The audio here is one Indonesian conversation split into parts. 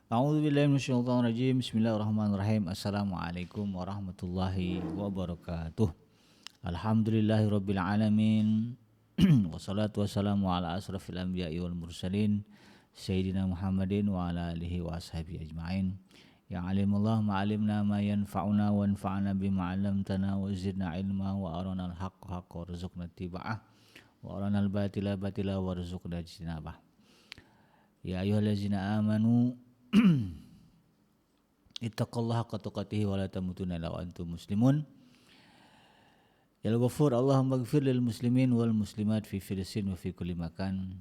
A'udzubillahi minasyaitonirrajim. Bismillahirrahmanirrahim. Assalamualaikum warahmatullahi wabarakatuh. Alhamdulillahirabbil alamin. Wassalatu wassalamu ala asrofil anbiya'i wal mursalin sayyidina Muhammadin wa ala alihi wa ashabihi ajma'in. Ya alimullah ma'alimna ma yanfa'una wa anfa'na bima 'allamtana wa zidna ilma wa arana al-haqqa haqqa warzuqna ittiba'ah wa arana al-batila batila warzuqna ijtinabah. Ya ayyuhallazina amanu ittaqullaha haqqa tuqatih wa la tamutunna illa wa antum muslimun. Ya Ghafur, Allahumma ighfir lil muslimin wal muslimat fi Filistin wa fi kulli makan.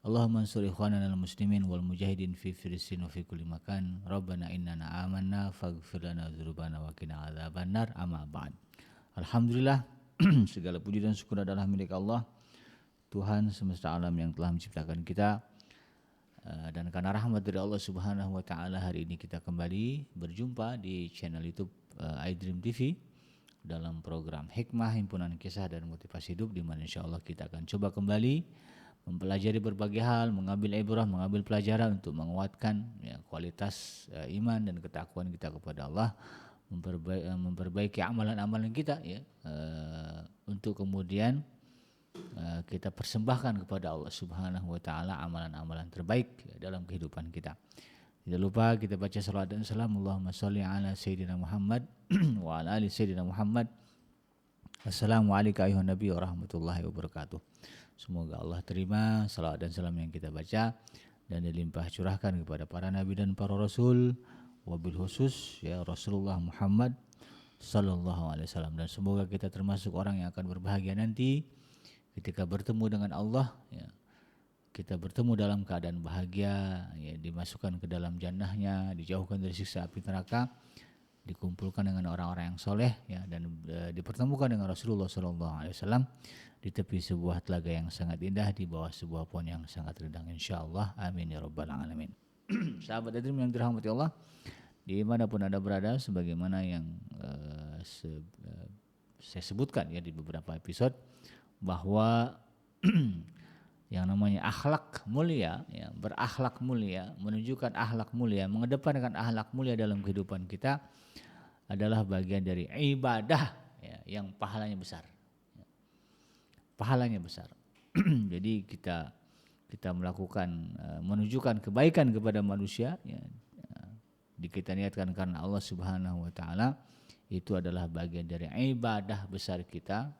Allahumma ansur ikhwanana al muslimin wal mujahidin fi Filistin wa fi kulli makan. Rabbana innana amanna faghfir lana dzunubana wa qina adzabannar. Amma ba'd. Alhamdulillah, segala puji dan syukur adalah milik Allah, Tuhan semesta alam yang telah menciptakan kita. Dan karena rahmat dari Allah Subhanahu wa taala, hari ini kita kembali berjumpa di channel YouTube iDream TV dalam program Hikmah Himpunan Kisah dan Motivasi Hidup, di mana insyaallah kita akan coba kembali mempelajari berbagai hal, mengambil ibrah, mengambil pelajaran untuk menguatkan kualitas iman dan ketakwaan kita kepada Allah, memperbaiki amalan-amalan kita untuk kemudian kita persembahkan kepada Allah Subhanahu wa taala amalan-amalan terbaik dalam kehidupan kita. Tidak lupa kita baca salawat dan salam, Allahumma sholli ala sayyidina Muhammad wa ala ali sayyidina Muhammad. Assalamualaikum ayuhan nabi wa rahmatullahi wabarakatuh. Semoga Allah terima salawat dan salam yang kita baca dan dilimpah curahkan kepada para nabi dan para rasul, wabil khusus ya Rasulullah Muhammad sallallahu alaihi wasallam, dan semoga kita termasuk orang yang akan berbahagia nanti ketika bertemu dengan Allah, kita bertemu dalam keadaan bahagia, dimasukkan ke dalam jannahnya, dijauhkan dari siksa api neraka, dikumpulkan dengan orang-orang yang soleh, dan dipertemukan dengan Rasulullah SAW di tepi sebuah telaga yang sangat indah, di bawah sebuah pohon yang sangat rindang, insyaallah. Amin ya rabbal alamin. Sahabat Adrim yang dirahmati Allah, dimanapun Anda berada, sebagaimana yang saya sebutkan di beberapa episode, bahwa yang namanya akhlak mulia, berakhlak mulia, menunjukkan akhlak mulia, mengedepankan akhlak mulia dalam kehidupan kita adalah bagian dari ibadah yang pahalanya besar. Pahalanya besar. Jadi kita melakukan, menunjukkan kebaikan kepada manusia, kita niatkan karena Allah Subhanahu wa taala, itu adalah bagian dari ibadah besar kita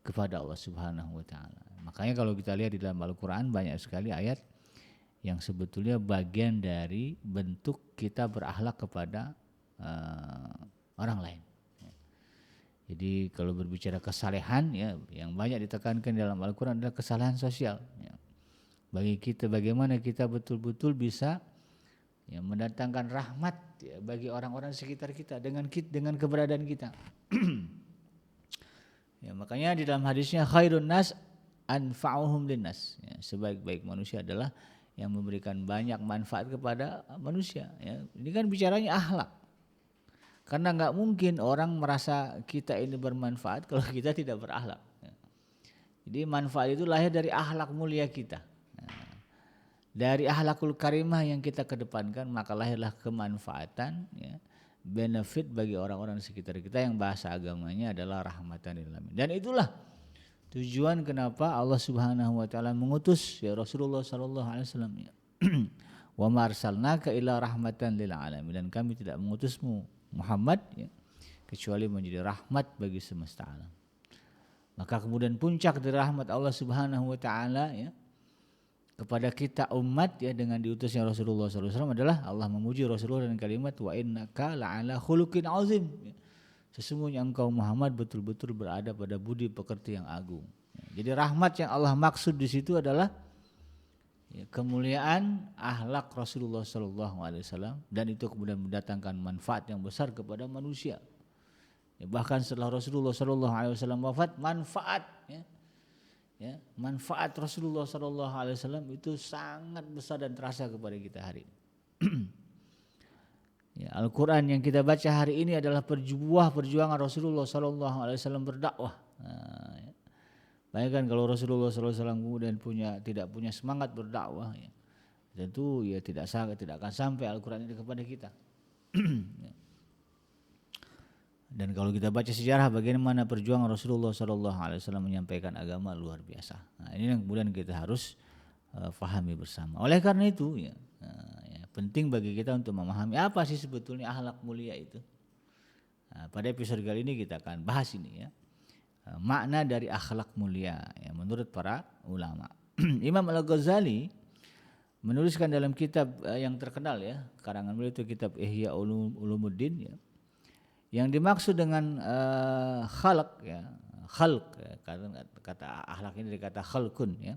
kepada Allah Subhanahu wa taala. Makanya kalau kita lihat di dalam Al-Qur'an banyak sekali ayat yang sebetulnya bagian dari bentuk kita berakhlak kepada orang lain. Jadi kalau berbicara kesalehan, yang banyak ditekankan dalam Al-Qur'an adalah kesalehan sosial. Bagi kita, bagaimana kita betul-betul bisa mendatangkan rahmat bagi orang-orang sekitar kita dengan keberadaan kita. Makanya di dalam hadisnya khairun nas anfa'uhum linnas, sebaik-baik manusia adalah yang memberikan banyak manfaat kepada manusia. Ini kan bicaranya akhlak, karena nggak mungkin orang merasa kita ini bermanfaat kalau kita tidak berakhlak. Jadi manfaat itu lahir dari akhlak mulia kita, dari akhlakul karimah yang kita kedepankan, maka lahirlah kemanfaatan, benefit bagi orang-orang sekitar kita, yang bahasa agamanya adalah rahmatan lil alamin. Dan itulah tujuan kenapa Allah Subhanahu wa taala mengutus Rasulullah sallallahu alaihi wasallam. Wa ma arsalnaka illa rahmatan lil alamin, dan kami tidak mengutusmu Muhammad kecuali menjadi rahmat bagi semesta alam. Maka kemudian puncak dari rahmat Allah Subhanahu wa taala kepada kita umat dengan diutusnya Rasulullah SAW adalah Allah memuji Rasulullah dengan kalimat wa innaka la'ala khuluqin azim. Sesungguhnya engkau Muhammad betul-betul berada pada budi pekerti yang agung. Jadi rahmat yang Allah maksud di situ adalah kemuliaan akhlak Rasulullah SAW, dan itu kemudian mendatangkan manfaat yang besar kepada manusia. Bahkan setelah Rasulullah SAW wafat, manfaat Rasulullah SAW itu sangat besar dan terasa kepada kita hari ini. Al-Quran yang kita baca hari ini adalah perjuangan Rasulullah SAW berdakwah. Bayangkan kalau Rasulullah SAW kemudian tidak punya semangat berdakwah, tentu ya tidak akan sampai Al-Quran itu kepada kita. Dan kalau kita baca sejarah bagaimana perjuangan Rasulullah SAW menyampaikan agama luar biasa. Nah, ini yang kemudian kita harus fahami bersama. Oleh karena itu ya, penting bagi kita untuk memahami apa sih sebetulnya akhlak mulia itu. Nah, pada episode kali ini kita akan bahas ini ya, makna dari akhlak mulia ya, menurut para ulama. Imam Al-Ghazali menuliskan dalam kitab yang terkenal ya, karangan beliau itu kitab Ihya Ulumuddin ya. Yang dimaksud dengan khalq ya, kata akhlak ini dari kata khalqun ya,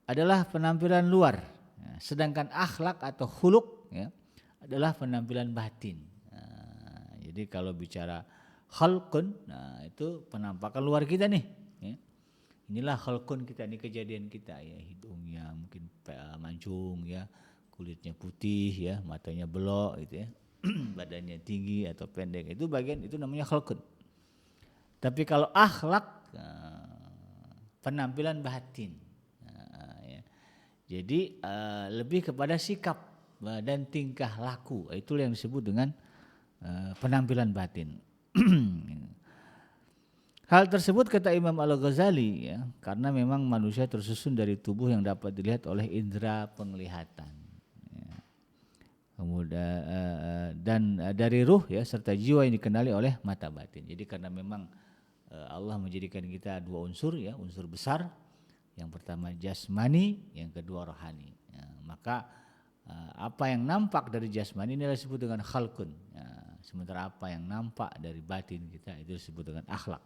adalah penampilan luar. Ya, sedangkan akhlak atau khuluq ya adalah penampilan batin. Nah, jadi kalau bicara khalqun, nah itu penampakan luar kita nih. Ya. Inilah khalqun kita, ini kejadian kita ya, hidungnya mungkin mancung ya, kulitnya putih ya, matanya belok gitu ya. Badannya tinggi atau pendek, itu bagian itu namanya khalqun. Tapi kalau akhlak penampilan batin ya. Jadi lebih kepada sikap dan tingkah laku, itulah yang disebut dengan penampilan batin. Hal tersebut kata Imam Al-Ghazali ya, karena memang manusia tersusun dari tubuh yang dapat dilihat oleh indera penglihatan. Kemudian dan dari ruh ya serta jiwa yang dikenali oleh mata batin. Jadi karena memang Allah menjadikan kita dua unsur ya, unsur besar. Yang pertama jasmani, yang kedua rohani. Ya, maka apa yang nampak dari jasmani ini disebut dengan khalqun. Ya, sementara apa yang nampak dari batin kita itu disebut dengan akhlak.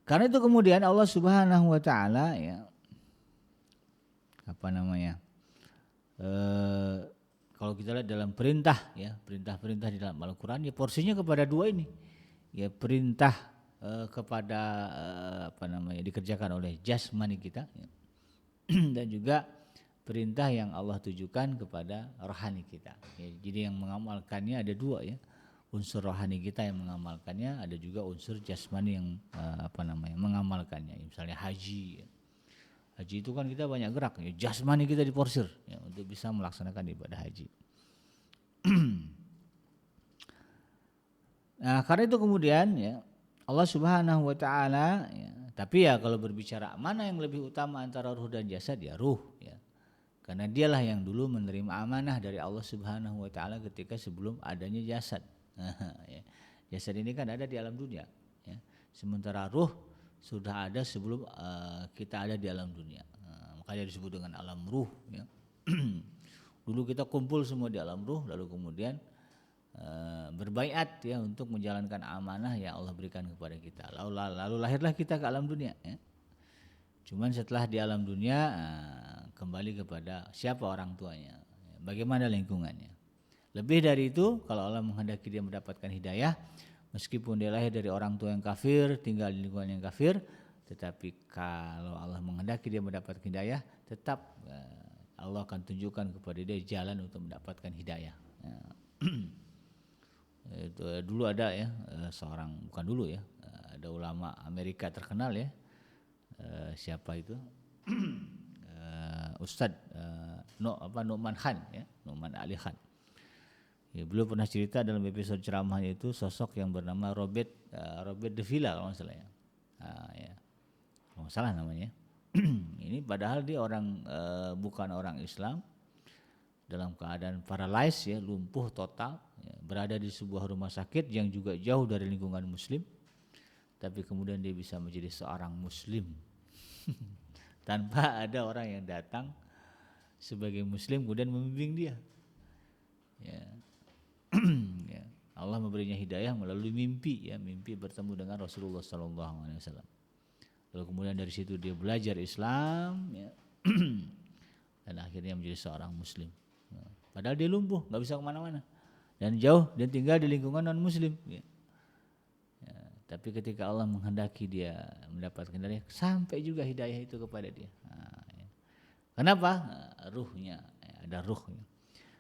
Karena itu kemudian Allah Subhanahu wa taala ya, kalau kita lihat dalam perintah ya, perintah-perintah di dalam Al-Quran ya porsinya kepada dua ini ya, perintah kepada dikerjakan oleh jasmani kita ya, dan juga perintah yang Allah tujukan kepada rohani kita ya. Jadi yang mengamalkannya ada dua ya, unsur rohani kita yang mengamalkannya, ada juga unsur jasmani yang mengamalkannya. Misalnya haji ya. Haji itu kan kita banyak gerak ya, jasmani kita diporsir ya, untuk bisa melaksanakan ibadah haji. Nah, karena itu kemudian ya Allah Subhanahu wa taala ya, tapi ya kalau berbicara mana yang lebih utama antara ruh dan jasad ya ruh ya. Karena dialah yang dulu menerima amanah dari Allah Subhanahu wa taala ketika sebelum adanya jasad. Ya. Jasad ini kan ada di alam dunia ya. Sementara ruh sudah ada sebelum kita ada di alam dunia. Makanya disebut dengan alam ruh ya. Dulu kita kumpul semua di alam ruh, lalu kemudian berbaiat ya untuk menjalankan amanah yang Allah berikan kepada kita. Lalu lahirlah kita ke alam dunia ya. Cuman setelah di alam dunia kembali kepada siapa orang tuanya, bagaimana lingkungannya. Lebih dari itu, kalau Allah menghendaki dia mendapatkan hidayah, meskipun dia lahir dari orang tua yang kafir, tinggal di lingkungan yang kafir, tetapi kalau Allah menghendaki dia mendapatkan hidayah, tetap Allah akan tunjukkan kepada dia jalan untuk mendapatkan hidayah. Itu dulu ada ya bukan dulu ya, ada ulama Amerika terkenal ya, siapa itu? Ustadz Nu'man Khan ya, Nu'man Ali Khan. Ya, beliau pernah cerita dalam episode ceramahnya itu sosok yang bernama Robert de Villa kalau nggak salah ya. Ya. Kalau nggak salah namanya. Ini padahal dia bukan orang Islam, dalam keadaan paralyzed ya, lumpuh total ya, berada di sebuah rumah sakit yang juga jauh dari lingkungan muslim, tapi kemudian dia bisa menjadi seorang muslim tanpa ada orang yang datang sebagai muslim kemudian membimbing dia ya. Ya, Allah memberinya hidayah melalui mimpi ya, mimpi bertemu dengan Rasulullah SAW. Lalu kemudian dari situ dia belajar Islam ya, dan akhirnya menjadi seorang muslim. Padahal dia lumpuh, nggak bisa kemana-mana dan jauh, dan tinggal di lingkungan non muslim ya. Ya, tapi ketika Allah menghendaki dia mendapatkan hidayah, sampai juga hidayah itu kepada dia. Ya. Kenapa? Ruhnya ya, ada ruhnya.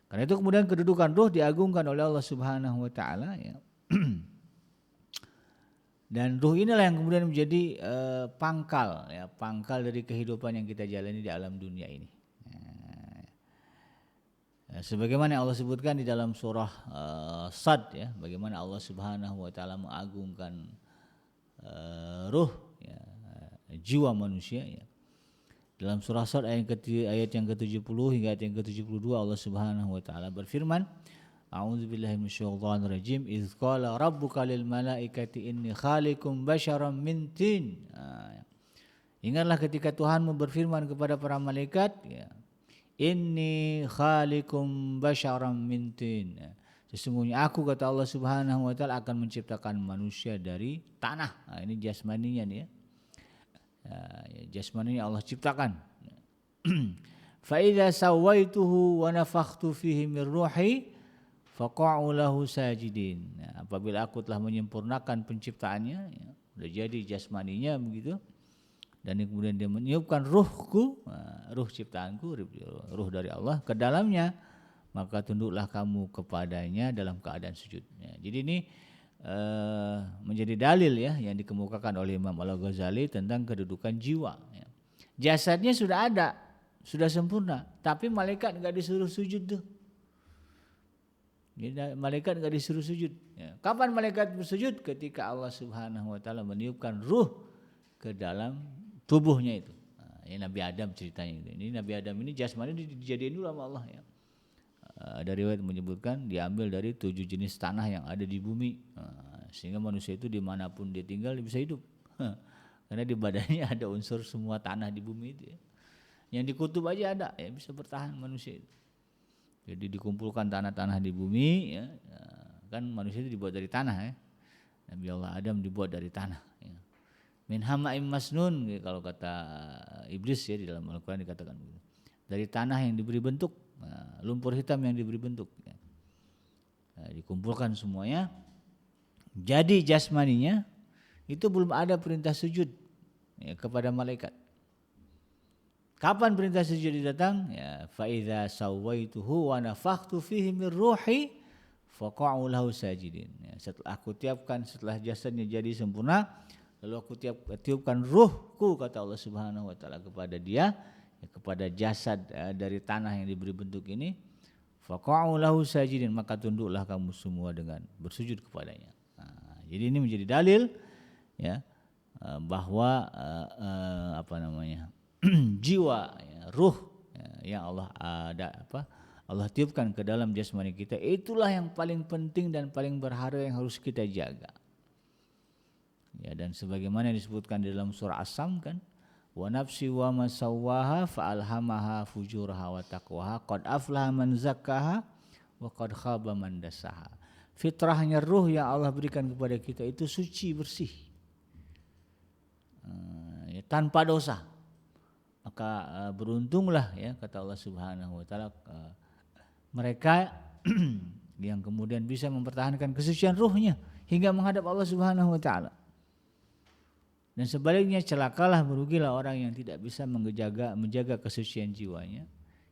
Karena itu kemudian kedudukan ruh diagungkan oleh Allah Subhanahu wa taala ya. Dan ruh inilah yang kemudian menjadi pangkal dari kehidupan yang kita jalani di alam dunia ini. Sebagaimana Allah sebutkan di dalam surah Sad ya, bagaimana Allah Subhanahu wa taala mengagungkan ruh ya, jiwa manusia ya. Dalam surah Sad ayat yang ke-70 hingga ayat yang ke-72 Allah Subhanahu wa taala berfirman, A'udzubillahi minasyaitonir rajim, "Idz qala rabbuka lil malaikati inni khaliqum basyaram min tin." Ingatlah ketika Tuhanmu berfirman kepada para malaikat ya, Inni khaliqum basyaram min tin. Sesungguhnya aku, kata Allah Subhanahu wa taala, akan menciptakan manusia dari tanah. Nah, ini jasmaninya nih ya. Jasmaninya Allah ciptakan. Fa idza sawaituhu wa nafakhtu fihi min ruhi faqa'u lahu sajidin. Nah, apabila aku telah menyempurnakan penciptaannya ya, sudah jadi jasmaninya begitu. Dan kemudian dia meniupkan ruhku, ruh ciptaanku, ruh dari Allah ke dalamnya, maka tunduklah kamu kepadanya dalam keadaan sujud. Ya, jadi ini menjadi dalil ya yang dikemukakan oleh Imam Al-Ghazali tentang kedudukan jiwa. Ya. Jasadnya sudah ada, sudah sempurna, tapi malaikat enggak disuruh sujud tuh. Ya, malaikat enggak disuruh sujud. Ya. Kapan malaikat bersujud? Ketika Allah Subhanahu wa taala meniupkan ruh ke dalam tubuhnya itu. Nah, ini Nabi Adam ceritanya itu. Ini Nabi Adam ini jasmani dijadiin dulu sama Allah ya. Dari riwayat menyebutkan diambil dari 7 jenis tanah yang ada di bumi. Sehingga manusia itu dimanapun dia tinggal dia bisa hidup. Karena di badannya ada unsur semua tanah di bumi itu ya. Yang di kutub aja ada ya, bisa bertahan manusia itu. Jadi dikumpulkan tanah-tanah di bumi ya. Kan manusia itu dibuat dari tanah ya. Nabi Allah Adam dibuat dari tanah ya. Min hama'im masnun kalau kata Iblis ya, di dalam Al-Quran dikatakan begitu. Dari tanah yang diberi bentuk, lumpur hitam yang diberi bentuk ya. Dikumpulkan semuanya. Jadi jasmaninya itu belum ada perintah sujud ya, kepada malaikat. Kapan perintah sujud datang? Ya, fa idza sawaituhu wa nafakhtu fihi min ruhi faqa'u lahu sajidin. Ya, setelah aku tiapkan, setelah jasadnya jadi sempurna, lalu aku tiupkan ruhku, kata Allah Subhanahu wa taala, kepada dia ya, kepada jasad dari tanah yang diberi bentuk ini, faqa'u lahu sajidin, maka tunduklah kamu semua dengan bersujud kepadanya. Nah, jadi ini menjadi dalil ya bahwa jiwa ya, ruh ya, yang Allah Allah tiupkan ke dalam jasmani kita, itulah yang paling penting dan paling berharga yang harus kita jaga. Ya, dan sebagaimana disebutkan di dalam surah As-Sam kan, wa nafsi wa ma sawwaha fa alhamaha fujuraha wa taqwaha qad aflaha man zakkaha wa qad khaba man dassaha. Fitrahnya ruh yang Allah berikan kepada kita itu suci, bersih, ya, tanpa dosa. Maka beruntunglah ya, kata Allah Subhanahu wa taala, mereka yang kemudian bisa mempertahankan kesucian ruhnya hingga menghadap Allah Subhanahu wa taala. Dan sebaliknya celakalah, merugilah orang yang tidak bisa menjaga kesucian jiwanya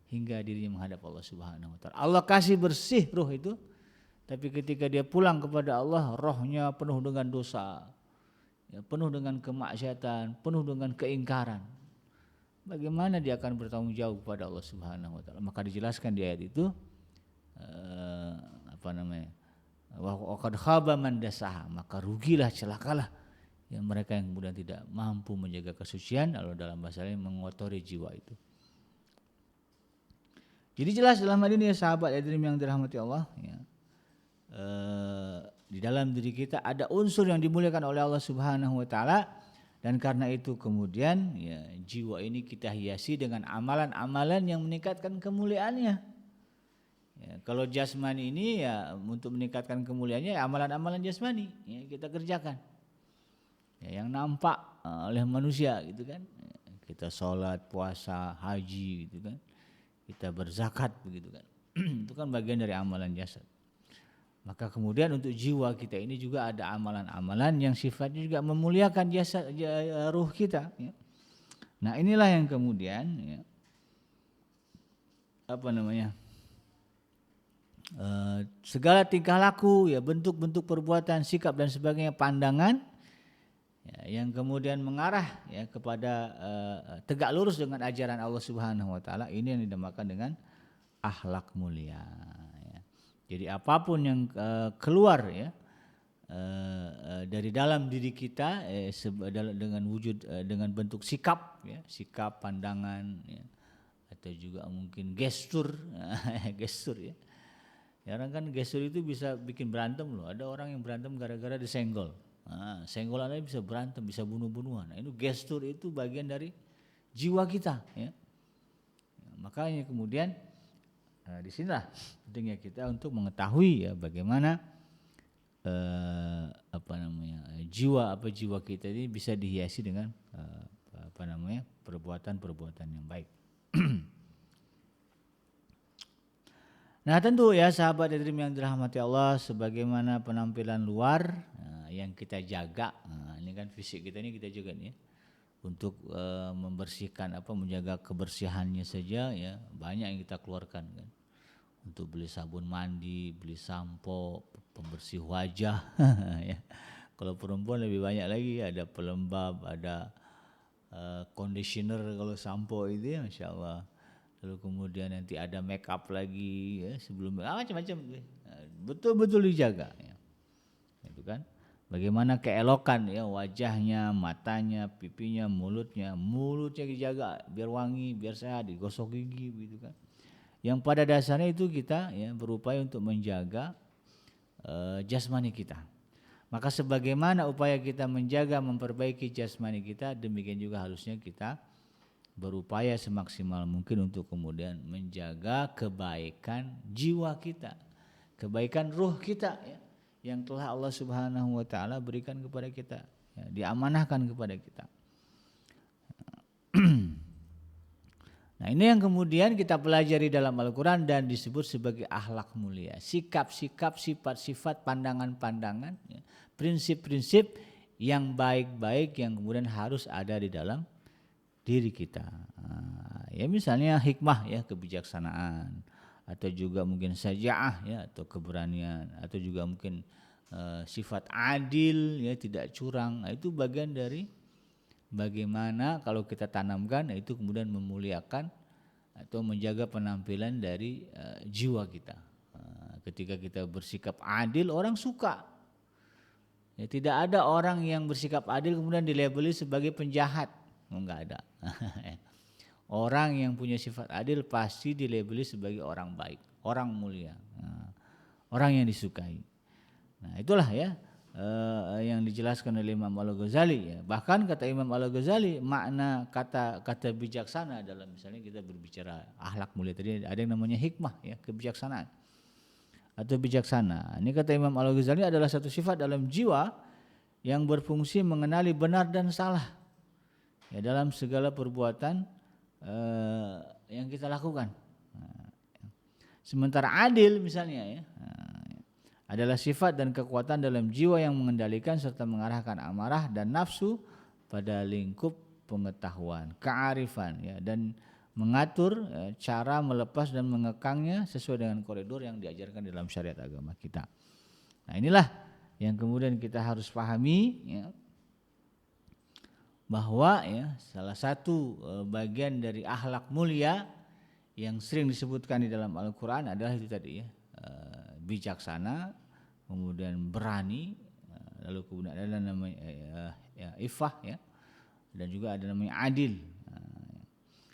hingga dirinya menghadap Allah Subhanahu wa taala. Allah kasih bersih ruh itu, tapi ketika dia pulang kepada Allah, rohnya penuh dengan dosa, ya, penuh dengan kemaksiatan, penuh dengan keingkaran. Bagaimana dia akan bertanggung jawab kepada Allah Subhanahu wa taala? Maka dijelaskan di ayat itu wa qad khaba man dassaha, maka rugilah, celakalah ya mereka yang kemudian tidak mampu menjaga kesucian, lalu dalam bahasa lain mengotori jiwa itu. Jadi jelas dalam hal ini ya sahabat hadirin yang dirahmati Allah ya, di dalam diri kita ada unsur yang dimuliakan oleh Allah Subhanahu wa taala, dan karena itu kemudian ya, jiwa ini kita hiasi dengan amalan-amalan yang meningkatkan kemuliaannya. Ya, kalau jasmani ini ya untuk meningkatkan kemuliaannya ya, amalan-amalan jasmani ya, kita kerjakan. Ya, yang nampak oleh manusia gitu kan, kita sholat, puasa, haji gitu kan, kita berzakat begitu kan, itu kan bagian dari amalan jasad. Maka kemudian untuk jiwa kita ini juga ada amalan-amalan yang sifatnya juga memuliakan jasad, ruh kita ya. Nah inilah yang kemudian ya, segala tingkah laku ya, bentuk-bentuk perbuatan, sikap dan sebagainya, pandangan ya, yang kemudian mengarah ya kepada tegak lurus dengan ajaran Allah Subhanahu wa taala, ini yang dinamakan dengan akhlak mulia ya. Jadi apapun yang keluar ya dari dalam diri kita dengan wujud dengan bentuk sikap ya, sikap, pandangan ya, atau juga mungkin gestur gestur ya. Ya, orang kan gestur itu bisa bikin berantem loh. Ada orang yang berantem gara-gara disenggol. Nah, senggolannya bisa berantem, bisa bunuh-bunuhan. Nah, itu gestur itu bagian dari jiwa kita. Ya. Makanya kemudian disinilah pentingnya kita untuk mengetahui ya bagaimana jiwa kita ini bisa dihiasi dengan perbuatan-perbuatan yang baik. Nah tentu ya sahabat Dream yang dirahmati Allah, sebagaimana penampilan luar yang kita jaga, ini kan fisik kita ini kita jaga nih untuk membersihkan menjaga kebersihannya saja ya, banyak yang kita keluarkan kan, untuk beli sabun mandi, beli sampo, pembersih wajah ya. Kalau perempuan lebih banyak lagi, ada pelembab, ada conditioner kalau sampo itu ya, Masya Allah. Lalu kemudian nanti ada make up lagi ya, sebelum macam-macam betul-betul dijaga ya. Itu kan bagaimana keelokan ya wajahnya, matanya, pipinya, mulutnya dijaga biar wangi, biar sehat, digosok gigi begitu kan. Yang pada dasarnya itu kita ya berupaya untuk menjaga jasmani kita. Maka sebagaimana upaya kita menjaga memperbaiki jasmani kita, demikian juga harusnya kita berupaya semaksimal mungkin untuk kemudian menjaga kebaikan jiwa kita, kebaikan ruh kita ya, yang telah Allah Subhanahu wa taala berikan kepada kita, ya, diamanahkan kepada kita. Nah, ini yang kemudian kita pelajari dalam Al-Qur'an dan disebut sebagai akhlak mulia, sikap-sikap, sifat-sifat, pandangan-pandangan, ya, prinsip-prinsip yang baik-baik yang kemudian harus ada di dalam diri kita. Ya misalnya hikmah ya, kebijaksanaan, atau juga mungkin syaja'ah ya, atau keberanian, atau juga mungkin sifat adil ya, tidak curang. Nah, itu bagian dari bagaimana kalau kita tanamkan, itu kemudian memuliakan atau menjaga penampilan dari jiwa kita. Ketika kita bersikap adil, orang suka. Ya, tidak ada orang yang bersikap adil kemudian dilabeli sebagai penjahat. Enggak ada. Orang yang punya sifat adil pasti dilabeli sebagai orang baik, orang mulia, orang yang disukai. Nah itulah ya yang dijelaskan oleh Imam Al-Ghazali ya. Bahkan kata Imam Al-Ghazali, makna kata bijaksana dalam misalnya kita berbicara akhlak mulia tadi, ada yang namanya hikmah ya, kebijaksanaan atau bijaksana. Ini kata Imam Al-Ghazali adalah satu sifat dalam jiwa yang berfungsi mengenali benar dan salah ya, dalam segala perbuatan yang kita lakukan. Sementara adil misalnya ya, adalah sifat dan kekuatan dalam jiwa yang mengendalikan serta mengarahkan amarah dan nafsu pada lingkup pengetahuan, kearifan ya, dan mengatur cara melepas dan mengekangnya sesuai dengan koridor yang diajarkan dalam syariat agama kita. Nah inilah yang kemudian kita harus pahami ya, bahwa ya salah satu bagian dari akhlak mulia yang sering disebutkan di dalam Al-Qur'an adalah itu tadi ya, bijaksana, kemudian berani, lalu kemudian ada namanya ifah ya, dan juga ada namanya adil.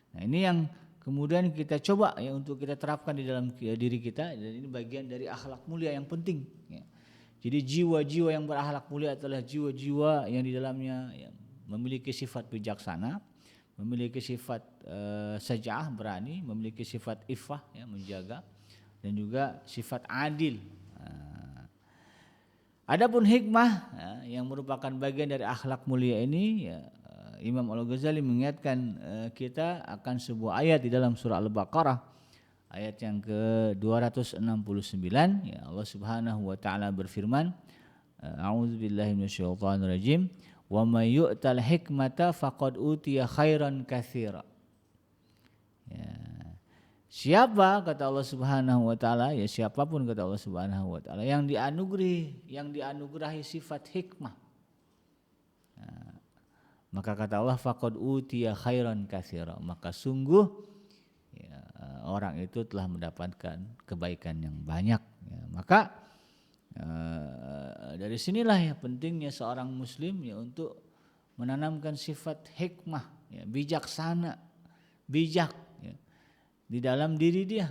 Nah, ini yang kemudian kita coba ya untuk kita terapkan di dalam diri kita, dan ini bagian dari akhlak mulia yang penting ya. Jadi jiwa-jiwa yang berakhlak mulia adalah jiwa-jiwa yang di dalamnya ya, memiliki sifat bijaksana, memiliki sifat syaja'ah, berani, memiliki sifat ifah ya, menjaga, dan juga sifat adil. Adapun hikmah ya, yang merupakan bagian dari akhlak mulia ini ya, Imam Al-Ghazali mengingatkan kita akan sebuah ayat di dalam surah Al-Baqarah ayat yang ke-269 ya, Allah Subhanahu wa taala berfirman, a'udzubillahi minasyaitonirrajim, wa may yu'tal hikmata faqad utiya khairan katsira. Ya. Siapa kata Allah Subhanahu wa taala, ya siapapun kata Allah Subhanahu wa taala yang dianugerahi sifat hikmah. Maka kata Allah, faqad utiya khairan katsira, maka sungguh ya, orang itu telah mendapatkan kebaikan yang banyak. Ya, maka dari sinilah ya pentingnya seorang muslim ya untuk menanamkan sifat hikmah, ya, bijaksana, bijak ya, di dalam diri dia.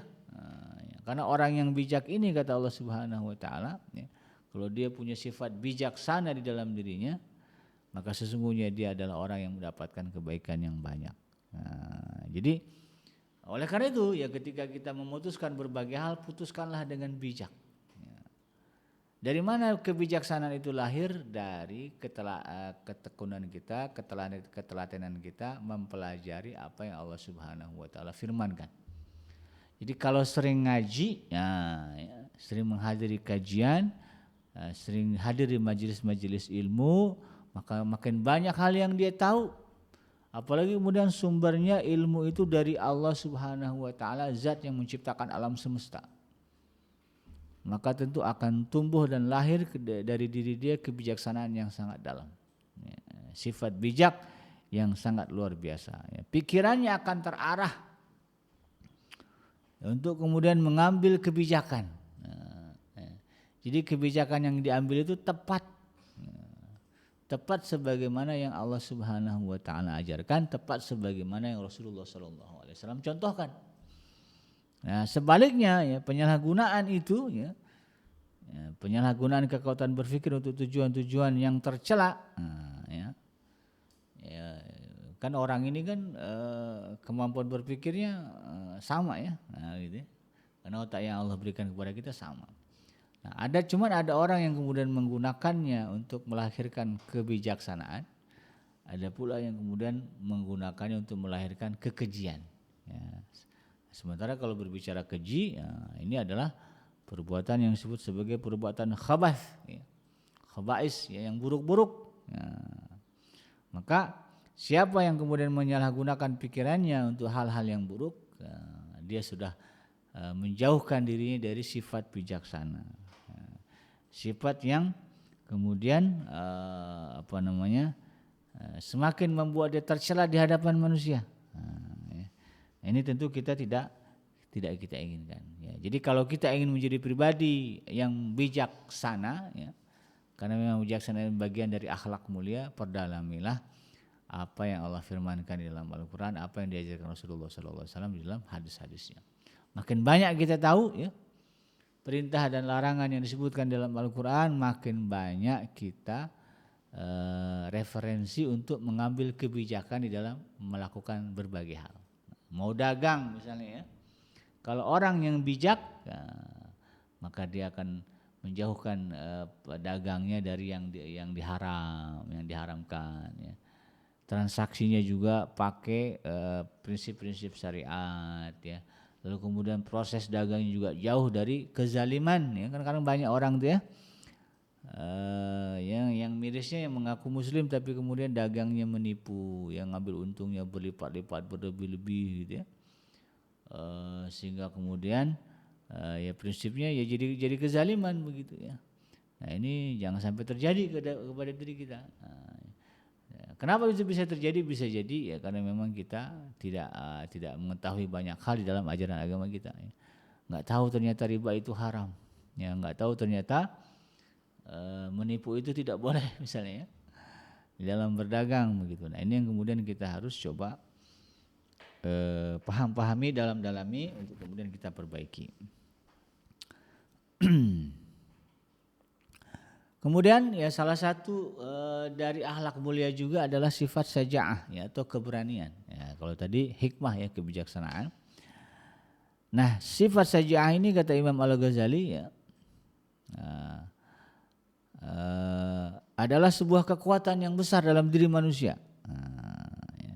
Ya, karena orang yang bijak ini kata Allah Subhanahu wa taala, ya, kalau dia punya sifat bijaksana di dalam dirinya, maka sesungguhnya dia adalah orang yang mendapatkan kebaikan yang banyak. Jadi oleh karena itu ya ketika kita memutuskan berbagai hal, putuskanlah dengan bijak. Dari mana kebijaksanaan itu lahir? Dari ketekunan kita, ketelatenan kita mempelajari apa yang Allah Subhanahu wa taala firmankan. Jadi kalau sering ngaji, ya, sering menghadiri kajian, sering hadir di majelis-majelis ilmu, maka makin banyak hal yang dia tahu. Apalagi kemudian sumbernya ilmu itu dari Allah Subhanahu wa taala, zat yang menciptakan alam semesta. Maka tentu akan tumbuh dan lahir dari diri dia kebijaksanaan yang sangat dalam. Ya, sifat bijak yang sangat luar biasa. Ya, pikirannya akan terarah untuk kemudian mengambil kebijakan. Jadi kebijakan yang diambil itu tepat. Tepat sebagaimana yang Allah Subhanahu wa taala ajarkan, tepat sebagaimana yang Rasulullah sallallahu alaihi wasallam contohkan. Nah, sebaliknya ya penyalahgunaan itu ya, penyalahgunaan kekuatan berpikir untuk tujuan-tujuan yang tercela. Ya, kan orang ini kan kemampuan berpikirnya sama ya, gitu. Karena otak yang Allah berikan kepada kita sama. Nah, ada orang yang kemudian menggunakannya untuk melahirkan kebijaksanaan, ada pula yang kemudian menggunakannya untuk melahirkan kekejian. Ya. Sementara kalau berbicara keji, ya, ini adalah perbuatan yang disebut sebagai perbuatan khabath, ya. Khaba'is ya, yang buruk-buruk. Ya. Maka siapa yang kemudian menyalahgunakan pikirannya untuk hal-hal yang buruk, ya, dia sudah menjauhkan dirinya dari sifat bijaksana. Sifat yang kemudian semakin membuat dia tercela di hadapan manusia. Ini tentu kita tidak kita inginkan. Ya, jadi kalau kita ingin menjadi pribadi yang bijaksana, ya, karena memang bijaksana bagian dari akhlak mulia, perdalamilah apa yang Allah firmankan di dalam Al-Quran, apa yang diajarkan Rasulullah SAW di dalam hadis-hadisnya. Makin banyak kita tahu, ya, perintah dan larangan yang disebutkan dalam Al-Quran, makin banyak kita referensi untuk mengambil kebijakan di dalam melakukan berbagai hal. Mau dagang misalnya, ya, kalau orang yang bijak, ya, maka dia akan menjauhkan dagangnya dari yang diharamkan. Ya. Transaksinya juga pakai prinsip-prinsip syariat, ya. Lalu kemudian proses dagangnya juga jauh dari kezaliman, ya kan kadang banyak orang tuh ya, yang mirisnya yang mengaku muslim tapi kemudian dagangnya menipu, yang ngambil untungnya berlipat-lipat berlebih-lebih gitu ya, sehingga kemudian ya prinsipnya ya jadi kezaliman begitu ya. Nah ini jangan sampai terjadi kepada diri kita. Kenapa itu bisa terjadi? Bisa jadi ya karena memang kita tidak mengetahui banyak hal di dalam ajaran agama kita. Ya. Nggak tahu ternyata riba itu haram. Ya, nggak tahu ternyata menipu itu tidak boleh misalnya ya, di dalam berdagang begitu. Nah ini yang kemudian kita harus coba pahami dalami untuk kemudian kita perbaiki. Kemudian ya salah satu dari akhlak mulia juga adalah sifat syaja'ah ya atau keberanian. Ya, kalau tadi hikmah ya kebijaksanaan. Nah, sifat syaja'ah ini kata Imam Al-Ghazali ya adalah sebuah kekuatan yang besar dalam diri manusia. Ya.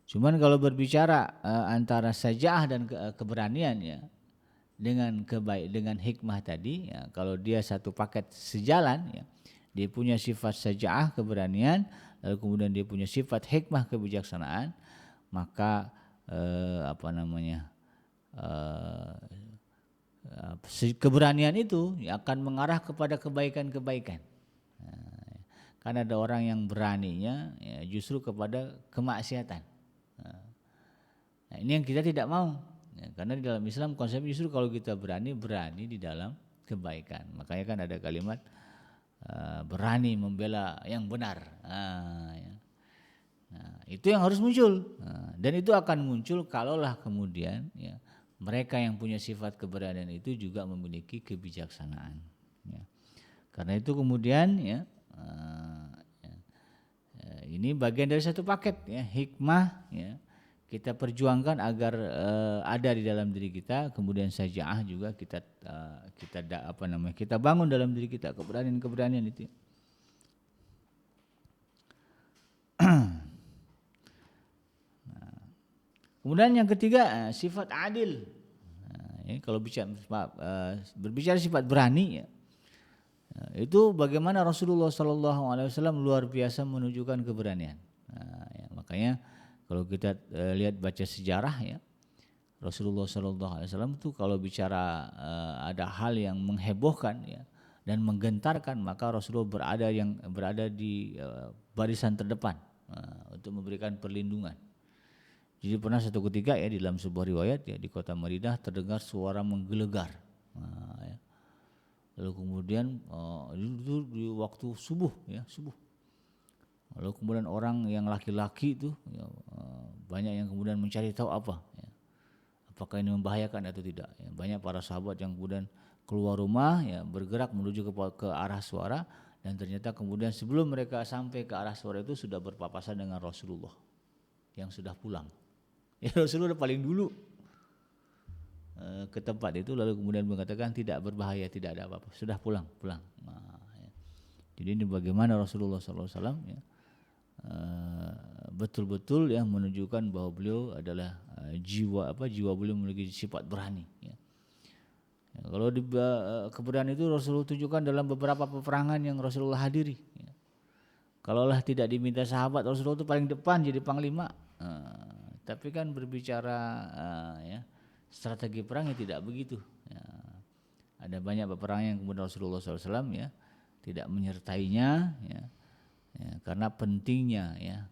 Cuman kalau berbicara antara syaja'ah dan keberanian ya dengan hikmah tadi ya, kalau dia satu paket sejalan ya, dia punya sifat syaja'ah keberanian, lalu kemudian dia punya sifat hikmah kebijaksanaan, maka keberanian itu akan mengarah kepada kebaikan-kebaikan. Kan ada orang yang beraninya ya, justru kepada kemaksiatan. Nah, ini yang kita tidak mau. Ya, karena di dalam Islam konsepnya justru kalau kita berani di dalam kebaikan. Makanya kan ada kalimat berani membela yang benar. Ya. Nah, itu yang harus muncul. Dan itu akan muncul kalaulah kemudian ya, mereka yang punya sifat keberanian itu juga memiliki kebijaksanaan. Ya. Karena itu kemudian ya, ini bagian dari satu paket ya, hikmah ya, kita perjuangkan agar ada di dalam diri kita, kemudian syaja'ah juga kita kita bangun dalam diri kita keberanian itu. Kemudian yang ketiga sifat adil. Ya, kalau berbicara sifat berani ya, itu bagaimana Rasulullah SAW luar biasa menunjukkan keberanian. Ya, makanya kalau kita lihat baca sejarah ya, Rasulullah SAW itu kalau bicara ada hal yang menghebohkan ya dan menggentarkan, maka Rasulullah berada di barisan terdepan untuk memberikan perlindungan. Jadi pernah satu ketika ya di dalam sebuah riwayat ya di kota Madinah terdengar suara menggelegar. Ya. Lalu kemudian itu di waktu subuh. Lalu kemudian orang yang laki-laki itu ya, banyak yang kemudian mencari tahu apa. Ya. Apakah ini membahayakan atau tidak. Ya. Banyak para sahabat yang kemudian keluar rumah ya bergerak menuju ke arah suara, dan ternyata kemudian sebelum mereka sampai ke arah suara itu sudah berpapasan dengan Rasulullah yang sudah pulang. Ya, Rasulullah paling dulu ke tempat itu, lalu kemudian mengatakan tidak berbahaya, tidak ada apa-apa, sudah pulang. Nah, ya. Jadi ini bagaimana Rasulullah SAW ya, betul-betul ya menunjukkan bahwa beliau adalah jiwa beliau memiliki sifat berani. Ya. Ya, kalau di keberanian itu Rasulullah tunjukkan dalam beberapa peperangan yang Rasulullah hadiri. Ya. Kalaulah tidak diminta sahabat, Rasulullah itu paling depan jadi panglima. Tapi kan berbicara ya, strategi perang ya tidak begitu. Ya. Ada banyak peperangan yang kemudian Rasulullah SAW ya tidak menyertainya ya, karena pentingnya ya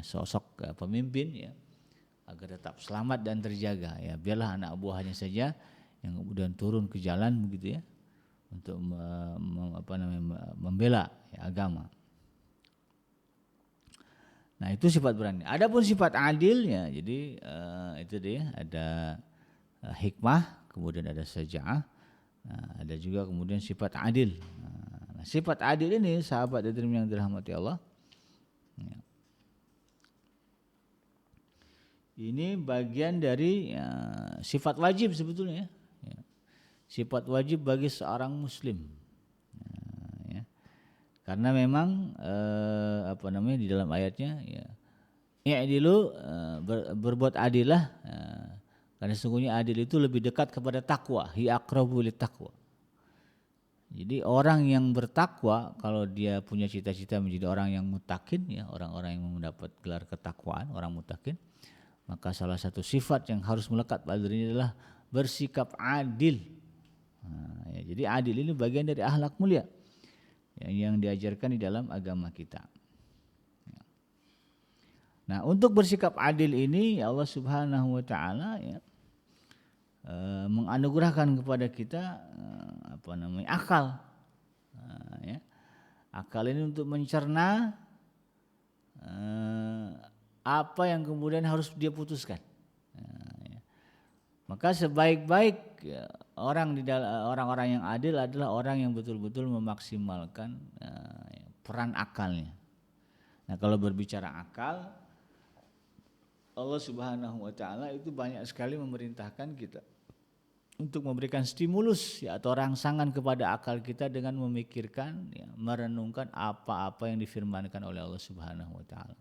sosok pemimpin ya agar tetap selamat dan terjaga. Ya biarlah anak buahnya saja yang kemudian turun ke jalan begitu ya untuk membela ya, agama. Nah itu sifat berani. Adapun sifat adil ya, jadi itu dia ada hikmah, kemudian ada syaja'ah, ada juga kemudian sifat adil. Nah, sifat adil ini sahabat yang dirahmati Allah, ya, ini bagian dari sifat wajib sebetulnya. Ya. Sifat wajib bagi seorang Muslim. Karena memang di dalam ayatnya ya i'dilu berbuat adillah, karena sesungguhnya adil itu lebih dekat kepada takwa, hi aqrabu lit taqwa. Jadi orang yang bertakwa kalau dia punya cita-cita menjadi orang yang muttaqin ya, orang-orang yang mendapat gelar ketakwaan, orang muttaqin, maka salah satu sifat yang harus melekat pada dirinya adalah bersikap adil. Ya, jadi adil ini bagian dari akhlak mulia yang diajarkan di dalam agama kita. Nah, untuk bersikap adil ini ya Allah Subhanahu wa taala ya menganugerahkan kepada kita akal. Ya. Akal ini untuk mencerna apa yang kemudian harus dia putuskan. Ya. Maka sebaik-baik orang-orang yang adil adalah orang yang betul-betul memaksimalkan peran akalnya. Nah, kalau berbicara akal, Allah Subhanahu wa taala itu banyak sekali memerintahkan kita untuk memberikan stimulus ya, atau rangsangan kepada akal kita dengan memikirkan ya, merenungkan apa-apa yang difirmankan oleh Allah Subhanahu wa taala.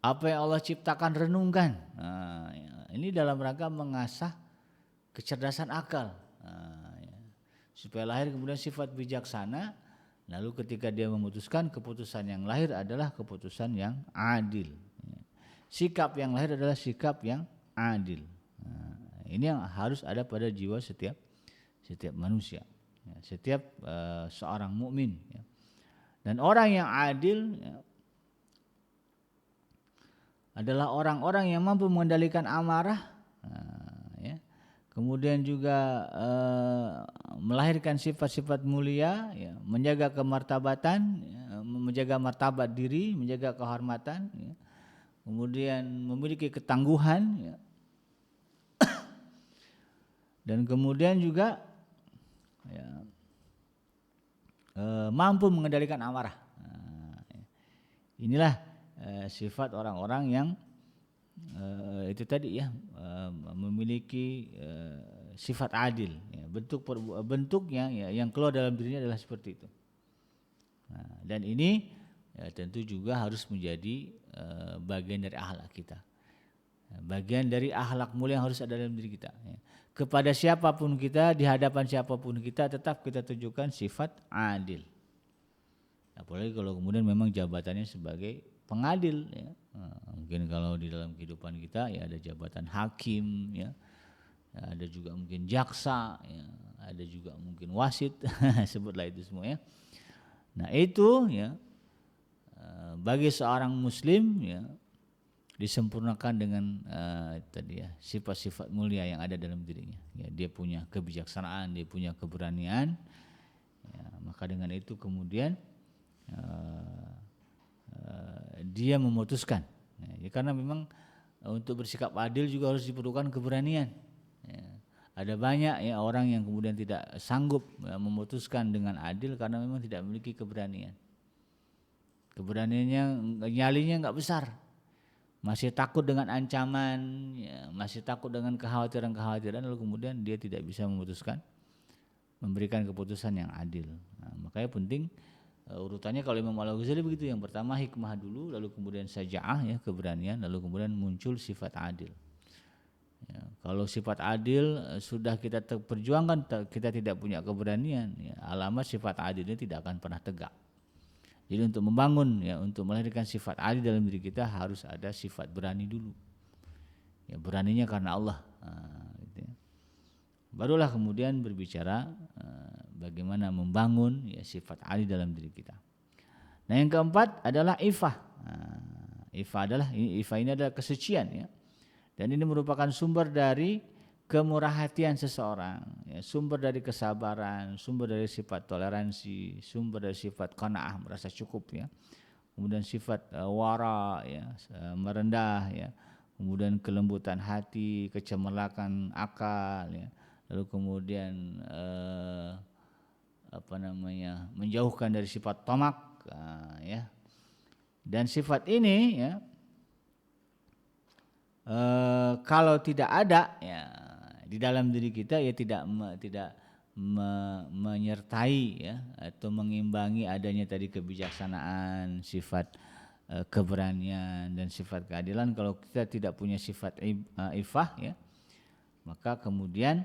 Apa yang Allah ciptakan renungkan. Nah, ya, ini dalam rangka mengasah kecerdasan akal, ya, supaya lahir kemudian sifat bijaksana. Lalu ketika dia memutuskan, keputusan yang lahir adalah keputusan yang adil. Ya. Sikap yang lahir adalah sikap yang adil. Nah, ini yang harus ada pada jiwa setiap manusia, ya, setiap seorang mukmin. Ya. Dan orang yang adil ya, adalah orang-orang yang mampu mengendalikan amarah, ya. Kemudian juga melahirkan sifat-sifat mulia, ya, menjaga kemartabatan, ya, menjaga martabat diri, menjaga kehormatan, ya. Kemudian memiliki ketangguhan, ya. Dan kemudian juga ya, mampu mengendalikan amarah. Inilah sifat orang-orang yang itu tadi ya, memiliki sifat adil. Ya, bentuknya ya, yang keluar dalam dirinya adalah seperti itu. Nah, dan ini ya, tentu juga harus menjadi bagian dari akhlak kita. Bagian dari akhlak mulia yang harus ada dalam diri kita. Ya. Kepada siapapun kita, di hadapan siapapun kita, tetap kita tunjukkan sifat adil. Apalagi kalau kemudian memang jabatannya sebagai pengadil, ya. Mungkin kalau di dalam kehidupan kita ya ada jabatan hakim, ya, ada juga mungkin jaksa, ya, ada juga mungkin wasit, sebutlah itu semua ya. Nah itu ya bagi seorang muslim ya disempurnakan dengan tadi ya sifat-sifat mulia yang ada dalam dirinya. Ya, dia punya kebijaksanaan, dia punya keberanian. Ya, maka dengan itu kemudian dia memutuskan. Ya, karena memang untuk bersikap adil juga harus diperlukan keberanian. Ya, ada banyak ya orang yang kemudian tidak sanggup memutuskan dengan adil karena memang tidak memiliki keberanian. Keberaniannya, nyalinya nggak besar. Masih takut dengan ancaman, ya, masih takut dengan kekhawatiran-kekhawatiran, lalu kemudian dia tidak bisa memutuskan, memberikan keputusan yang adil. Nah, makanya penting urutannya kalau Imam Al-Ghazali begitu, yang pertama hikmah dulu, lalu kemudian syaja'ah ya keberanian, lalu kemudian muncul sifat adil. Ya, kalau sifat adil sudah kita perjuangkan, kita tidak punya keberanian, ya, alamat sifat adilnya tidak akan pernah tegak. Jadi untuk membangun ya, untuk melahirkan sifat adil dalam diri kita harus ada sifat berani dulu. Ya, beraninya karena Allah. Gitu ya. Barulah kemudian berbicara bagaimana membangun ya, sifat adil dalam diri kita. Nah yang keempat adalah ifah. Ifah ini adalah kesucian ya. Dan ini merupakan sumber dari kemurah hatian seseorang, ya, sumber dari kesabaran, sumber dari sifat toleransi, sumber dari sifat qanaah, merasa cukup ya. Kemudian sifat wara ya, merendah ya. Kemudian kelembutan hati, kecemerlakan akal ya. Lalu kemudian menjauhkan dari sifat tamak ya. Dan sifat ini ya kalau tidak ada ya di dalam diri kita ya tidak menyertai ya atau mengimbangi adanya tadi kebijaksanaan, sifat keberanian dan sifat keadilan. Kalau kita tidak punya sifat ifah ya, maka kemudian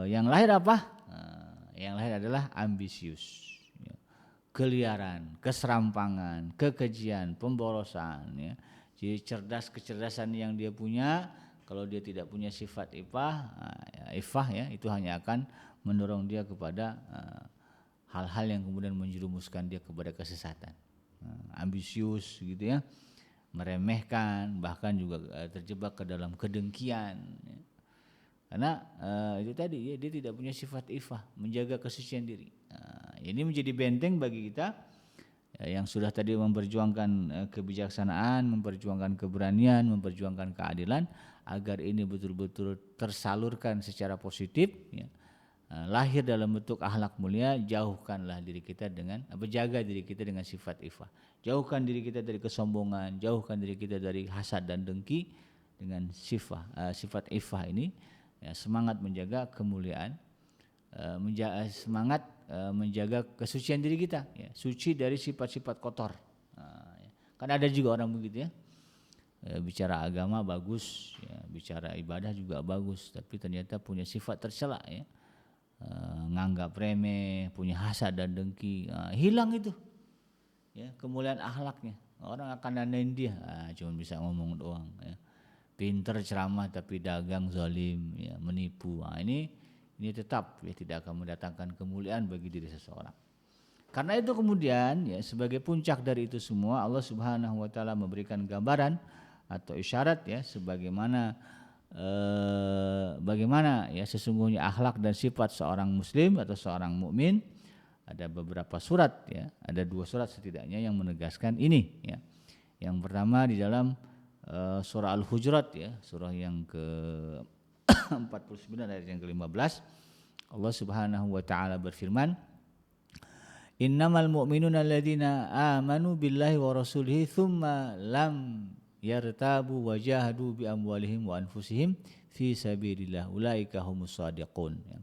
yang lahir apa? Yang lahir adalah ambisius, ya, keliaran, keserampangan, kekejian, pemborosan ya. Jadi kecerdasan yang dia punya, kalau dia tidak punya sifat ifah ya, itu hanya akan mendorong dia kepada hal-hal yang kemudian menjerumuskan dia kepada kesesatan, ambisius gitu ya, meremehkan, bahkan juga terjebak ke dalam kedengkian ya. Karena itu tadi ya, dia tidak punya sifat ifah, menjaga kesucian diri. Ini menjadi benteng bagi kita yang sudah tadi memperjuangkan kebijaksanaan, memperjuangkan keberanian, memperjuangkan keadilan, agar ini betul-betul tersalurkan secara positif ya. Lahir dalam bentuk akhlak mulia, jauhkanlah diri kita dengan jaga diri kita dengan sifat ifah. Jauhkan diri kita dari kesombongan, jauhkan diri kita dari hasad dan dengki dengan sifat ifah ini ya, semangat menjaga kemuliaan, semangat menjaga kesucian diri kita ya, suci dari sifat-sifat kotor. Ya. Kan ada juga orang begitu ya. Bicara agama bagus ya, bicara ibadah juga bagus, tapi ternyata punya sifat tercela ya, nganggap remeh, punya hasad dan dengki, hilang itu ya kemuliaan akhlaknya. Orang akan nandain dia cuma bisa ngomong doang ya. Pinter ceramah tapi dagang zalim ya, menipu. Ini tetap ya tidak akan mendatangkan kemuliaan bagi diri seseorang. Karena itu kemudian ya sebagai puncak dari itu semua Allah Subhanahu wa taala memberikan gambaran atau isyarat ya sebagaimana bagaimana ya sesungguhnya akhlak dan sifat seorang muslim atau seorang mukmin. Ada beberapa surat ya, ada 2 surat setidaknya yang menegaskan ini ya. Yang pertama di dalam surah Al-Hujurat ya, surah yang ke-49 ayat yang ke-15. Allah Subhanahu wa taala berfirman, "Innamal mu'minuna alladzina amanu billahi wa rasulihi tsumma lam yartabu wa jahadu bi amwalihim wa anfusihim fi sabilillah ulaika humus shadiqun." Ya.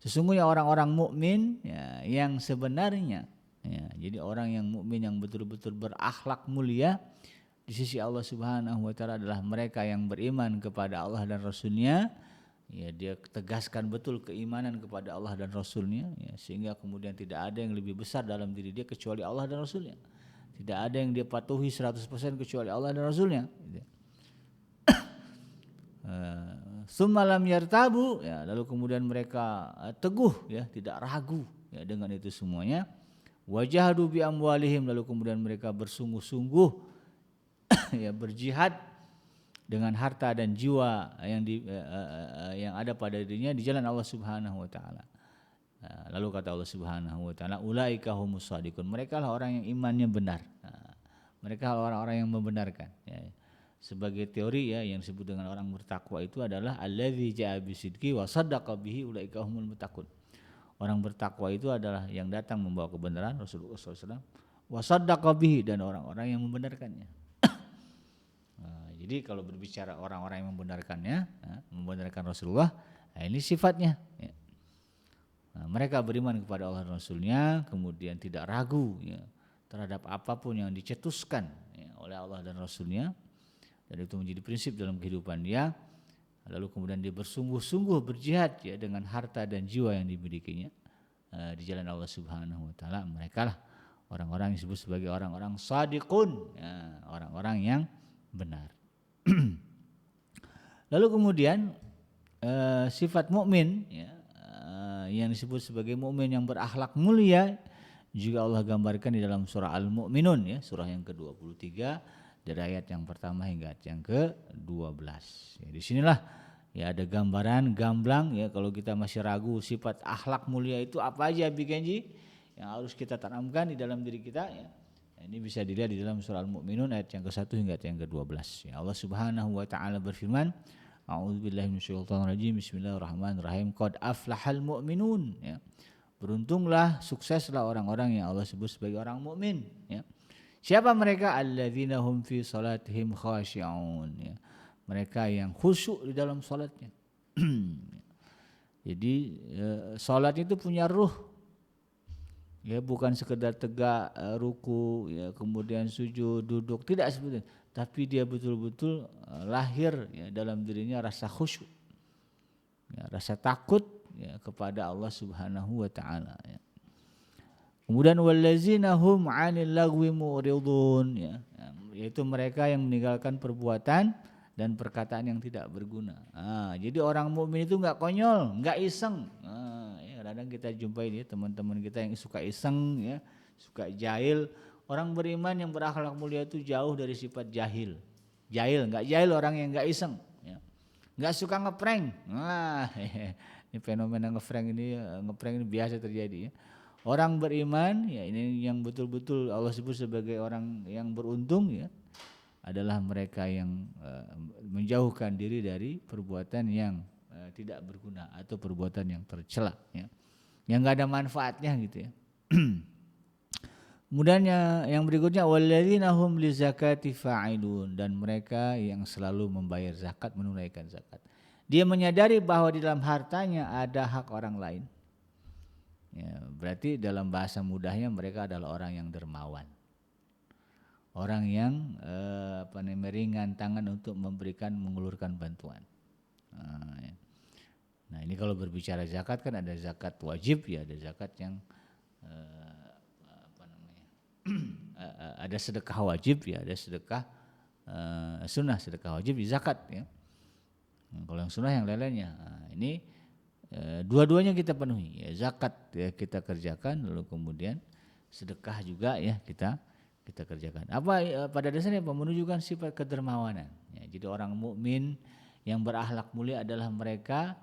Sesungguhnya orang-orang mukmin ya, yang sebenarnya ya, jadi orang yang mukmin yang betul-betul berakhlak mulia di sisi Allah Subhanahu wa taala adalah mereka yang beriman kepada Allah dan Rasul-Nya. Ya, dia tegaskan betul keimanan kepada Allah dan Rasul-Nya ya, sehingga kemudian tidak ada yang lebih besar dalam diri dia kecuali Allah dan Rasul-Nya. Tidak ada yang dia patuhi 100% kecuali Allah dan Rasul-Nya. Summa lam yartabu ya, lalu kemudian mereka teguh ya, tidak ragu ya dengan itu semuanya. Wajahadu bi amwalihim, lalu kemudian mereka bersungguh-sungguh ya berjihad dengan harta dan jiwa yang ada pada dirinya di jalan Allah Subhanahu wa taala. Lalu kata Allah Subhanahu wa taala, ulaika humus shadiqun. Mereka lah orang yang imannya benar. Mereka lah orang-orang yang membenarkan ya. Sebagai teori ya yang disebut dengan orang bertakwa itu adalah allazi ja'a bisidqi wa saddaqa bihi ulaika humul muttaqun. Orang bertakwa itu adalah yang datang membawa kebenaran Rasulullah SAW wa saddaqa bihi, dan orang-orang yang membenarkannya. Jadi kalau berbicara orang-orang yang membenarkannya, membenarkan Rasulullah, ini sifatnya. Ya. Mereka beriman kepada Allah dan Rasul-Nya, kemudian tidak ragu ya, terhadap apapun yang dicetuskan ya, oleh Allah dan Rasul-Nya. Dan itu menjadi prinsip dalam kehidupan dia. Lalu kemudian dia bersungguh-sungguh berjihad ya dengan harta dan jiwa yang dimilikinya di jalan Allah Subhanahu wa taala. Mereka lah orang-orang yang disebut sebagai orang-orang shadiqun ya, orang-orang yang benar. Lalu kemudian sifat mukmin ya, yang disebut sebagai mukmin yang berakhlak mulia juga Allah gambarkan di dalam surah Al-Mu'minun ya, surah yang ke-23 dari ayat yang pertama hingga ayat yang ke-12. Ya, di sinilah ya ada gambaran gamblang ya, kalau kita masih ragu sifat akhlak mulia itu apa aja Bikenji yang harus kita tanamkan di dalam diri kita ya. Ini bisa dilihat di dalam surah Al-Mu'minun ayat yang ke-1 hingga ayat yang ke-12. Ya, Allah Subhanahu wa taala berfirman, A'udzubillahi minasyaitonirrajim. Bismillahirrahmanirrahim. Qad aflahal mu'minun ya. Beruntunglah, sukseslah orang-orang yang Allah sebut sebagai orang mukmin ya. Siapa mereka? Alladzina hum fi salatihim khashi'un ya. Mereka yang khusyuk di dalam salatnya. Jadi salat itu punya ruh. Ya, bukan sekedar tegak ruku ya, kemudian sujud, duduk, tidak seperti itu. Tapi dia betul-betul lahir ya, dalam dirinya rasa khusyuk. Ya, rasa takut ya, kepada Allah Subhanahu wa taala ya. Kemudian wallazina hum 'anil lagwi mu'ridun ya, yaitu mereka yang meninggalkan perbuatan dan perkataan yang tidak berguna. Jadi orang mukmin itu enggak konyol, enggak iseng. Ya, kadang kita jumpai ya teman-teman kita yang suka iseng ya, suka jahil. Orang beriman yang berakhlak mulia itu jauh dari sifat jahil. Jahil, enggak jahil orang yang enggak iseng ya. Enggak suka ngeprank. Ini fenomena ngeprank ini biasa terjadi ya. Orang beriman ya, ini yang betul-betul Allah sebut sebagai orang yang beruntung ya, adalah mereka yang menjauhkan diri dari perbuatan yang tidak berguna atau perbuatan yang tercela ya, yang enggak ada manfaatnya gitu ya. Kemudian yang berikutnya walladzina hum lizakati fa'ilun, dan mereka yang selalu membayar zakat, menunaikan zakat. Dia menyadari bahwa di dalam hartanya ada hak orang lain. Ya, berarti dalam bahasa mudahnya mereka adalah orang yang dermawan. Orang yang meringan tangan untuk mengulurkan bantuan. Nah, ini kalau berbicara zakat kan ada zakat wajib ya, ada zakat yang ada sedekah wajib ya, ada sedekah sunnah, sedekah wajib di zakat ya. Kalau yang sunnah yang lain-lainnya. Ini dua-duanya kita penuhi ya, zakat ya kita kerjakan, lalu kemudian sedekah juga ya kita kerjakan. Pada dasarnya menunjukkan sifat kedermawanan. Ya, jadi orang mukmin yang berakhlak mulia adalah mereka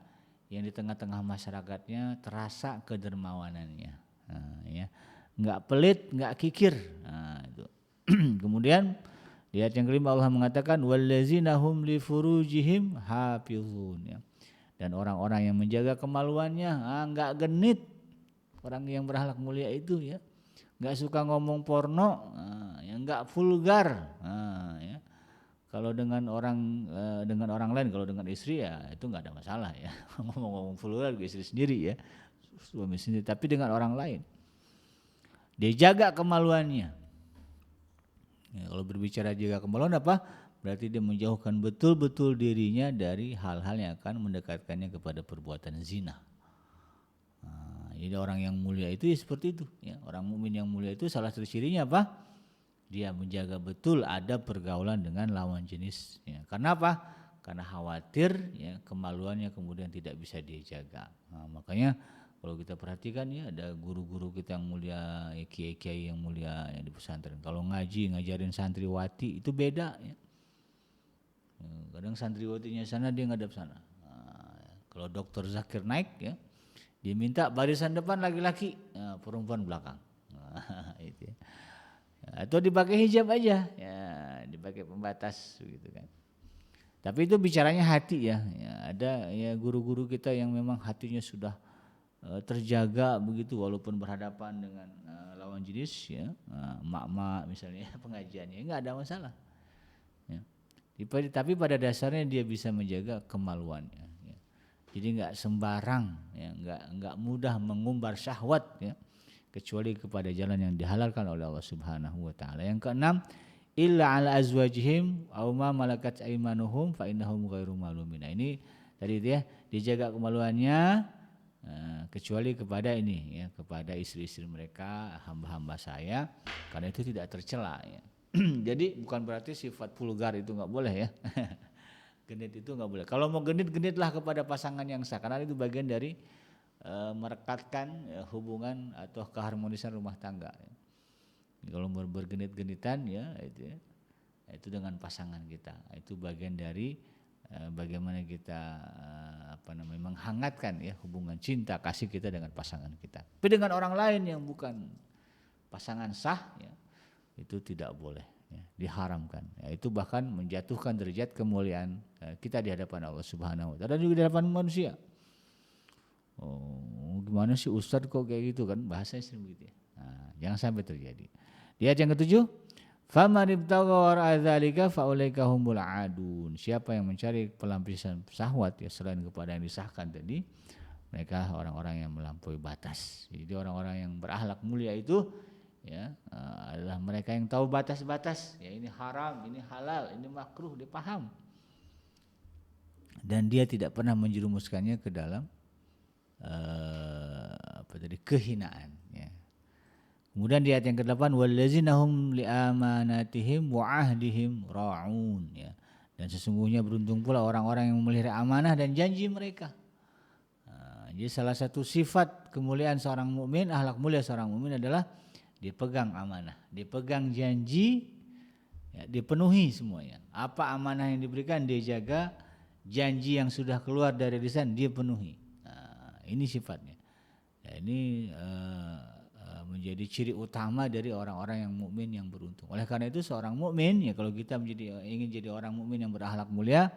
yang di tengah-tengah masyarakatnya terasa kedermawanannya. Nah, ya. Enggak pelit, enggak kikir. Nah, itu. Kemudian di ayat yang kelima Allah mengatakan wallazina hum li furujihim hafizun, ya. Dan orang-orang yang menjaga kemaluannya enggak genit. Orang yang berakhlak mulia itu ya. Enggak suka ngomong porno, yang enggak vulgar. Ya. Kalau dengan orang lain, kalau dengan istri ya itu enggak ada masalah ya. Ngomong-ngomong vulgar ke istri sendiri ya. Suami sendiri, tapi dengan orang lain. Dia jaga kemaluannya. Ya, kalau berbicara jaga kemaluan apa? Berarti dia menjauhkan betul-betul dirinya dari hal-hal yang akan mendekatkannya kepada perbuatan zina. Jadi orang yang mulia itu ya seperti itu. Ya. Orang mukmin yang mulia itu salah satu cirinya apa? Dia menjaga betul ada pergaulan dengan lawan jenis. Ya. Karena apa? Karena khawatir ya kemaluannya kemudian tidak bisa dia jaga. Makanya kalau kita perhatikan ya ada guru-guru kita yang mulia, kiai-kiai yang mulia ya, di pesantren. Kalau ngajarin santriwati itu beda ya. Kadang santriwatinya sana dia ngadap sana. Kalau Dr. Zakir naik ya, dia minta barisan depan laki-laki, perempuan belakang. Itu ya. Atau dipakai hijab aja, ya, dipakai pembatas gitu kan. Tapi itu bicaranya hati ya. Ada ya guru-guru kita yang memang hatinya sudah terjaga begitu walaupun berhadapan dengan lawan jenis ya, mak-mak misalnya pengajiannya enggak ada masalah. Ya. Tapi pada dasarnya dia bisa menjaga kemaluannya. Ya. Jadi enggak sembarang, ya, enggak mudah mengumbar syahwat ya, kecuali kepada jalan yang dihalalkan oleh Allah Subhanahu wa taala. Yang keenam, illa ala azwajihim aw ma malakat aymanuhum fa innahum ghairu malumin. Nah, ini tadi itu ya, dijaga kemaluannya kecuali kepada ini ya, kepada istri-istri mereka, hamba-hamba saya, karena itu tidak tercela ya. Jadi bukan berarti sifat vulgar itu enggak boleh ya. Genit itu enggak boleh. Kalau mau genitlah kepada pasangan yang sah, karena itu bagian dari merekatkan hubungan atau keharmonisan rumah tangga. Ya. Kalau bergenit-genitan ya itu dengan pasangan kita. Itu bagian dari bagaimana kita menghangatkan ya hubungan cinta kasih kita dengan pasangan kita. Tapi dengan orang lain yang bukan pasangan sah ya, itu tidak boleh ya, diharamkan. Ya, itu bahkan menjatuhkan derajat kemuliaan kita di hadapan Allah Subhanahu wa taala dan juga di hadapan manusia. Oh, gimana sih Ustadz kok kayak gitu kan, bahasanya sering begitu ya. Nah, jangan sampai terjadi. Di ayat yang ke-7, faman ibtagha wara'a dzalika faulaika humul adun. Siapa yang mencari pelampiasan syahwat ya selain kepada yang disahkan tadi, mereka orang-orang yang melampaui batas. Jadi orang-orang yang berakhlak mulia itu ya adalah mereka yang tahu batas-batas. Ya ini haram, ini halal, ini makruh, dia paham. Dan dia tidak pernah menjerumuskannya ke dalam kehinaan ya. Kemudian di ayat yang ke-8 wallazina hum liamanatihim wa ahdihim raun ya. Dan sesungguhnya beruntung pula orang-orang yang memelihara amanah dan janji mereka. Jadi salah satu sifat kemuliaan seorang mukmin, akhlak mulia seorang mukmin adalah dipegang amanah, dipegang janji ya, dipenuhi semuanya. Apa amanah yang diberikan dia jaga, janji yang sudah keluar dari lisan dia penuhi. Ini sifatnya. Ya, ini menjadi ciri utama dari orang-orang yang mukmin yang beruntung. Oleh karena itu seorang mukmin ya kalau kita ingin jadi orang mukmin yang berakhlak mulia,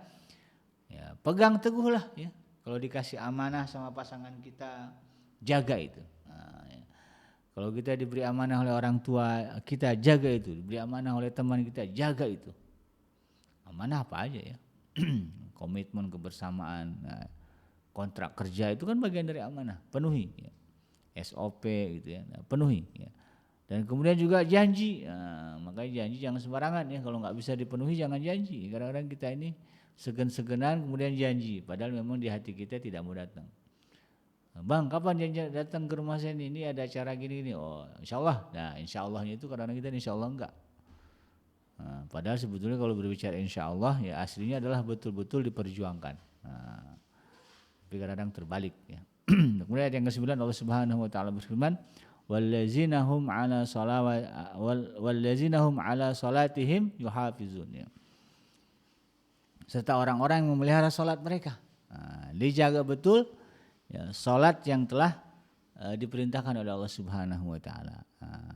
ya pegang teguhlah ya. Kalau dikasih amanah sama pasangan kita, jaga itu. Ya. Kalau kita diberi amanah oleh orang tua kita, jaga itu. Diberi amanah oleh teman kita, jaga itu. Amanah apa aja ya? Komitmen kebersamaan. Nah, kontrak kerja itu kan bagian dari amanah, penuhi ya. SOP gitu ya, penuhi ya. Dan kemudian juga janji, makanya janji jangan sembarangan ya, kalau nggak bisa dipenuhi jangan janji. Kadang-kadang kita ini segen-segenan kemudian janji, padahal memang di hati kita tidak mau datang. Bang, kapan janji datang ke rumah saya ini ada acara gini-gini. Oh, insyaallah. Nah, insyaallah-nya itu kadang-kadang kita insyaallah enggak. Padahal sebetulnya kalau berbicara insyaallah ya aslinya adalah betul-betul diperjuangkan. Tapi kadang-kadang terbalik ya. Kemudian yang ke-9 Allah Subhanahu wa taala berfirman, wallazina hum ala salatihim yuhafizun, ya. Serta orang-orang yang memelihara salat mereka. Dijaga betul, ya, salat yang telah diperintahkan oleh Allah Subhanahu wa taala.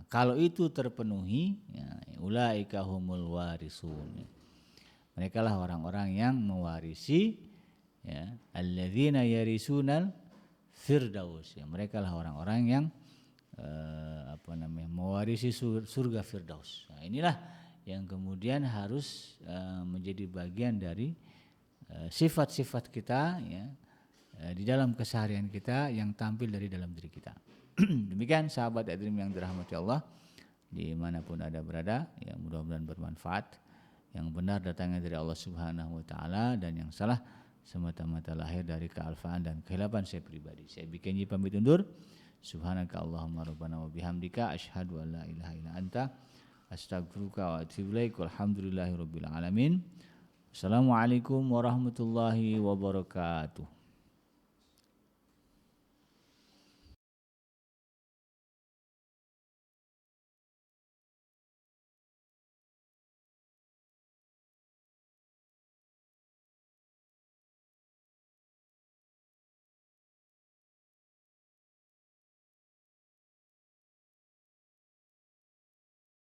Kalau itu terpenuhi, ya, ulaika humul warisun. Mereka lah orang-orang yang mewarisi, ya, alladzina yarisunal firdaus, ya. Mereka lah orang-orang yang mewarisi surga firdaus. Nah, inilah yang kemudian harus menjadi bagian dari sifat-sifat kita, ya, di dalam keseharian kita yang tampil dari dalam diri kita. Demikian sahabat Adrim yang dirahmati Allah dimanapun Anda berada, ya, mudah-mudahan bermanfaat. Yang benar datangnya dari Allah Subhanahu wa taala, dan yang salah semata-mata lahir dari kealfaan dan kehilapan saya pribadi. Saya bikin pamit undur. Subhanaka Allahumma rabbana wa bihamdika asyhadu an la ilaha illa anta astaghfiruka wa atubu ilaik. Walhamdulillahirabbil alamin. Assalamualaikum warahmatullahi wabarakatuh.